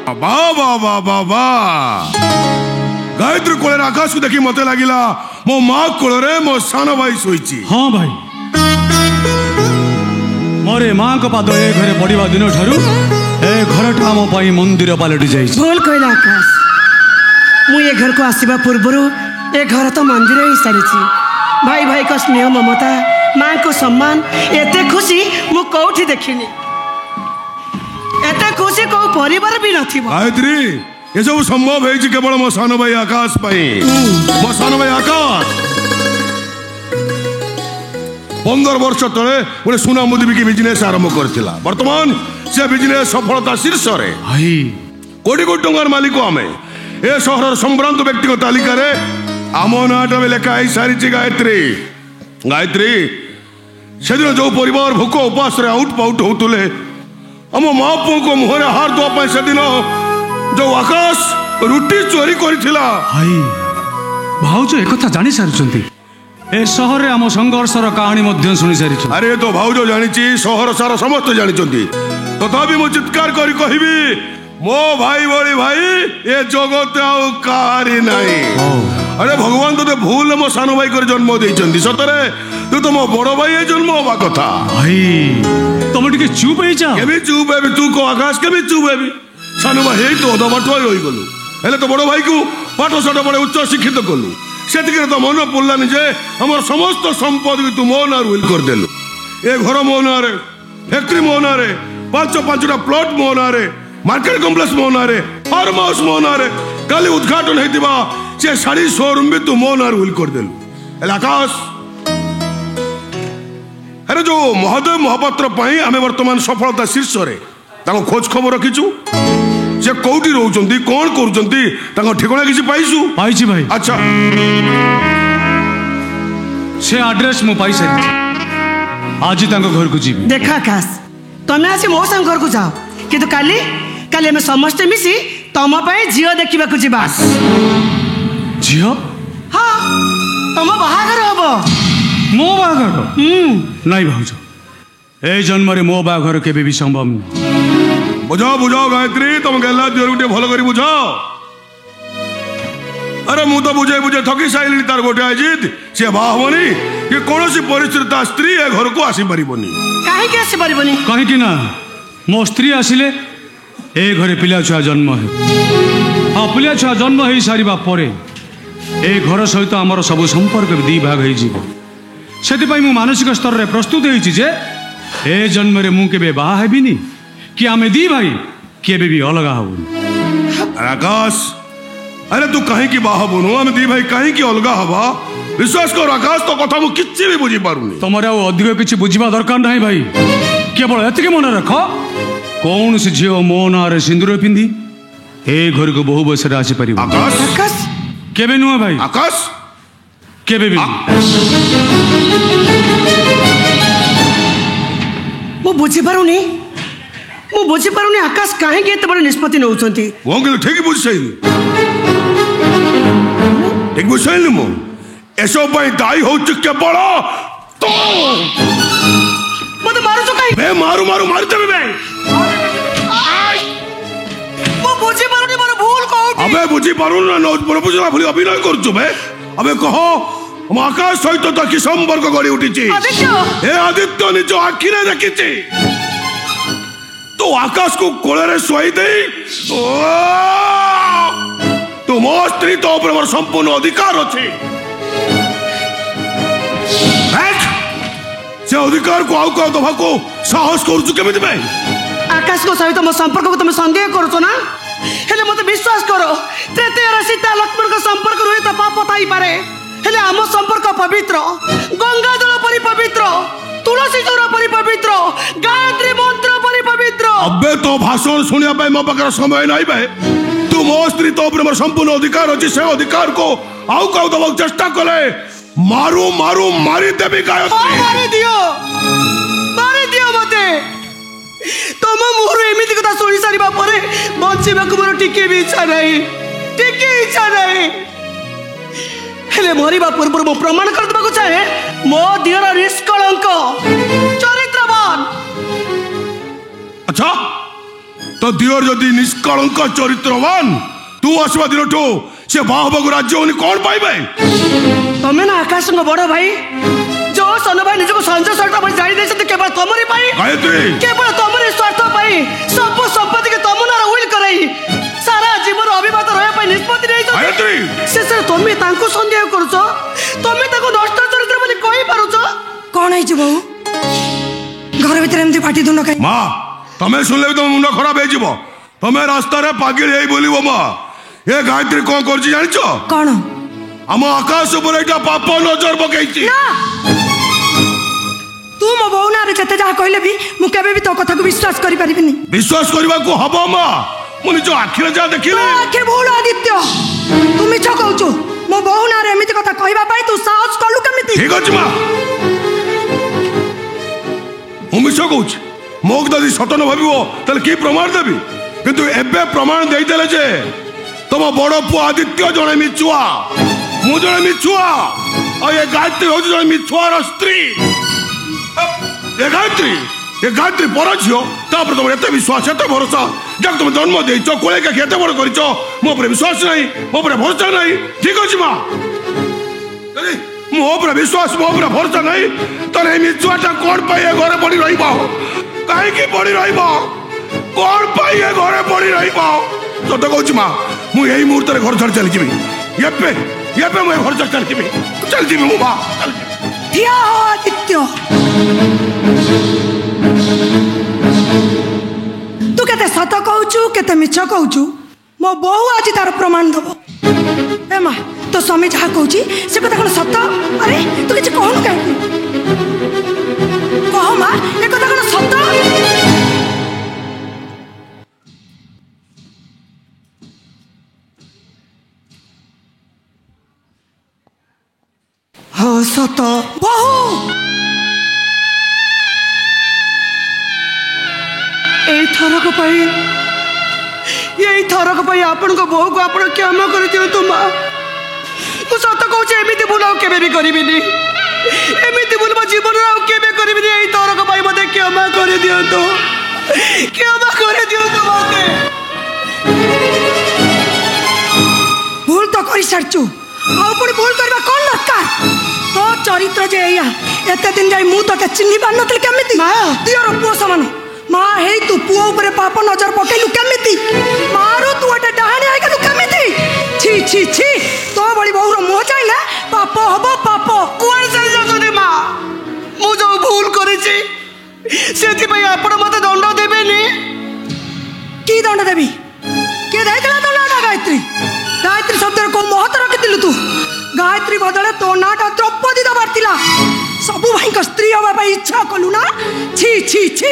बाबा बाबा बा गायत्री कोले आकाश को देखी मत लगिला मो माँ कोले मो सान भाई शोची। हाँ भाई मोरे माँ को पाद ए घरे पड़वा दिन ठारू ए घर आम मंदिर पलटि जाए। भूल कहला आकाश मु ये घर को आसवा पूर्व ए घर तो मंदिर ही सारी भाई भाई का स्नेह ममता माँ को सम्मान एते खुशी मु कौठी देखिनी एते खुशी को परिवार भी नथिबो। गायत्री ये सब संभव है केवल मो सान भाई आकाश मो सान भाई आकाश 15 वर्ष तले गोटे सुना मुदी बिकी बिजनेस आरंभ करथिला। वर्तमान से बिजनेस सफलता शीर्ष रे कोटी कोटी टंकार मालिक आमे ए शहर संभ्रांत व्यक्ति तालिका रे आम नाटा में लेखा आई सारी गायत्री गायत्री से दिन जो परिवार भोक उपास रे आउट पाउट होतुले आम माँ पुओ को मुहरे हार दवा से दिन जो आकाश रुटी चोरी करथिला। भाउज एक कथा जानि सारिचंती ए शहर रे आम संघर्षर कहानी मध्य सुनी सारी। अरे तो भाउज जानी शहर सारा समस्त जानी तथापि मु चित्कार करी कहबी मो भाई बड़ी भाई ये जगत आउ कहारी नहीं। अरे भगवान तो भूल मो सान भाई कर जन्म देइचंदी सतरे तू तो मो बड़ भाई जन्म होबा कथा। भाई तुम टिके चुप हे जा केबी चुप हेबी तू को आकाश केबी चुप हेबी सान भाई हे तो दबाटो होई गलु हेले तो बड़ भाई को पाठ साठ बड़े उच्च शिक्षित कलु सेतिके तो मन पड़लानी जे हमर समस्त संपत्ति तू मो नार विल कर देलु ए घर मो नारे फैक्ट्री मो नारे पांचटा प्लॉट मो नारे मार्केट कॉम्प्लेक्स मो नारे फार्म हाउस मो नारे काली उद्घाटन हेतिबा से साड़ी शोरूम भी तू मो नार विल कर देलु एला आकाश। अरे जो महादेव महापात्र पई आमे वर्तमान सफलता शीर्ष रे ताको खोज खबर रखिचु से कोठी रहउचंती कोन करूचंती ताको ठिकाना किछि पाइसु पाइछि भाई। अच्छा से एड्रेस मु पाइ सारी आज ताको घर को जीवी। देखा आकाश तमे आसी मो संग घर को जाओ किंतु काली काली हम समस्त मिसी तम पई जियो देखिबा को जीवा। जियो हां तम बाहागर हबो मो बाहागर नहीं भाउज ए जन्म रे मो बाहागर केबे भी संभव नहीं। बुझाओ बुझाओ गायत्री तुम गला दियो गुटे भलो करी बुझाओ। अरे मु तो बुझे बुझे थकी साइली तार गोटे अजित से बाहबनी कि कोनोसी परिस्थिति ता स्त्री ए घर को आसी परिबनी काहे के आसी परिबनी काहे कि ना मो स्त्री आसिले ए घरे पिला छुआ जन्म है। हाँ पिला छुआ जन्म हो सारिबा परे ए घर सहित आमर सब संपर्क दी भाग हो जीव से मानसिक स्तर रे प्रस्तुत होइछि जे ए जन्म रे मु केबे बाहा हेबिनी कि आमे दी भाई केबे भी अलग हबुन। आकाश अरे तू कहीं की बाहा बोनो आमे दी भाई कहीं की अलग हबा विश्वास कर आकाश तो कथा मु किछि भी बुझी पारुनी तमरे अधिक किछि बुझिबा दरकार नहीं भाई केवल एतिके मन रख कौन से झियो मो ना रे सिंदूर पिंदी ए घर को बहु बस रे आसी परिबो। आकाश आकाश केबे नुआ भाई आकाश केबे भी मु बुझी पारुनी आकाश काहे के एते बड़ निष्पत्ति नउचंती वो ठीक बुझ सही ठीक बुझ सही मु एसो पई दाई हो चुके बड़ा तो मते मारू तो काहे बे मारू मारी देबे बे मु बुझी पारुनी मोर भूल कोठी अबे बुझी पारु ना नो प्रपोजल भली अभिनय करछु बे अबे कहो हम आकाश सहित तो कि संपर्क गड़ी उठिछि आदित्य ए आदित्य निज आखि रे देखिछि तो आकाश को कोले रे सोई दे तो मो स्त्री तो ऊपर मोर संपूर्ण अधिकार अछि से अधिकार को आउ को दभा को साहस करछु केमिति बे आकाश को सहित मो संपर्क को तुम संदेह करछो ना हेले मते विश्वास करो तृतीय सीता लक्ष्मण का संपर्क रही तो पाप थाई पारे हेले आम संपर्क पवित्र गंगा जल परि पवित्र तुलसी चौर परि पवित्र गायत्री मंत्र परि पवित्र। अबे तो भाषण सुनिया पे मो पाकर समय नहीं बे तू मो स्त्री तो ऊपर मोर संपूर्ण अधिकार अछि से अधिकार को आउ को दबा चेष्टा करे मारू मारी देबी गायत्री मारी दियो मते तुम मोर एमिति कथा सुनी सारिबा परे बंचिबा को मोर टिके भी इच्छा नहीं हेले मरिबा पूर्व मो प्रमाण कर देबा को चाहे मो दियर निष्कलंक चरित्रवान। अच्छा तो दियोर जदि निष्कलंक चरित्रवान तू आसवा दिन से बाहबक राज्य होनी कौन पाइबे? तमें ना आकाश बड़ भाई जो सन भाई निजको संजय स्वार्थ पर जारी देछते केवल तमरी पाई गायत्री केवल तमरी स्वार्थ पाई सब संपत्ति के तम नार उइल करई सारा जीवन अभिमत रहे पाई निष्पत्ति नै गायत्री से तमे तांको संदेह करछो तमे ताको नष्ट चरित्र बोली कहि पारुछो कोन है जे बहु घर भीतर एमती पाटी दुनो कहि मां तमे सुनले तो मुंड खराब हे जीवो तमे रास्ता रे पागिल हेई बोलिबो मां ए गायत्री कोन करछि जानिछो कोन हम आकाश ऊपर एटा पाप नजर पकैछि ना तू मो बहु ना रे जते जा कहले भी मु केबे भी तो कथा को विश्वास करि परिबिनी विश्वास करबा को हबो मां मुनि जो आखिर जा देखिले आखिर भूल आदित्य तू मिछ कहउछु मो बहु ना रे एमिति कथा कहबा पाई तू साहस करलु केमिति ठीक अछि मां मु मिछ कहउछि मोक दादी सत न भाबिबो तले की प्रमाण देबी किंतु एबे प्रमाण देई देले जे तुम बड़ पु आदित्य जणे मिछुआ मु जणे मिछुआ और ये गायत्री हो जणे मिछुआर स्त्री ये गायत्री पर झियो तापर तुम एते विश्वास एते भरोसा जब तुम जन्म देइछो कोले के खेते बड़ करिछो मो पर विश्वास नहीं मो पर भरोसा नहीं ठीक अछि मां अरे मो पर विश्वास मो पर भरोसा नहीं तने मिछुआटा कोन पाए घरे पड़ी रहिबो काहे की पड़ी रहिबो कोन पाए घरे पड़ी रहिबो तो कहूँ माँ मु यही मुहूर्त घर छाड़ चली ये मुझे घर छाड़ चल जी मु माँ दिया हो आदित्य तू केते सत कहूचु केते मिछ कहूचु मो बहु आज तार प्रमाण दबो ए माँ तो स्वामी जहाँ कहूची से कथा कौन सत अरे तू किसी कहनु कहीं कह माँ ए कथा कौन सत हाँ सत बहु थरक पाई आपण को बहु को आपण क्षमा कर दियंतु माँ मु सत कहूँ एमती भूल आउ केबे भी करिबिनी एमती भूल मो जीवन आउ केबे करिबिनी एई थरक पाई मते क्षमा कर दियंतु मते भूल तो करि सारचु आउ पुणी भूल करबा कोन दरकार तो चरित्र जे एया एते दिन जाई मु तो चिन्हि पान नथि केमिति दियर पुओ समान माँ हे तू पुओ ऊपर पाप नजर पकेलु केमिति मारो तू एटे डाहाणी आइ गेलु केमिति छी छी छी तो बड़ी बहुर मोह चाहि ना पाप हबो पाप कोन से जगदे माँ मु जो भूल करिछि सेति पई आपण मते दंड देबेनी की दंड देबी के दैतला दंड गायत्री गायत्री शब्द को महत्व रखिथिलु तू गायत्री बदले तो नाटा द्रौपदी दबार थिला सबु भाई को स्त्री होबा पई इच्छा कलु ना छी छी छी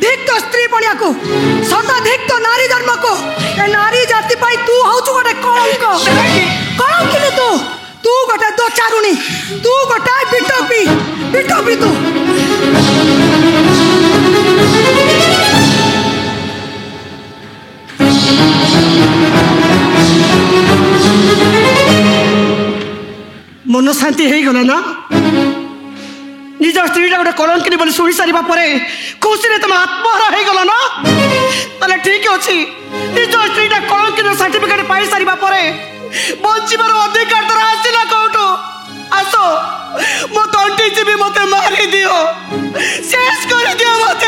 देख तो स्त्री पणिया को सदा देख तो नारी जन्म को ए नारी जाति पई तू हउछु गोटे कलंक कलंक तू गोटे दोचारुणी तू गोटे बिटोपी तू मन शांति हो गला ना निज स्त्रीटा गोटे कलंकिनी बोली शुणी सारा पर खुशी तुम आत्महरा हो गला ना ताले ठीक अच्छे निज स्त्रीटा कलंकिनी सर्टिफिकेट पाई सारा पर बचार अधिकार तर आसला कौटू आस मो तंटी जीवी मत मारी दियो शेष कर दियो मत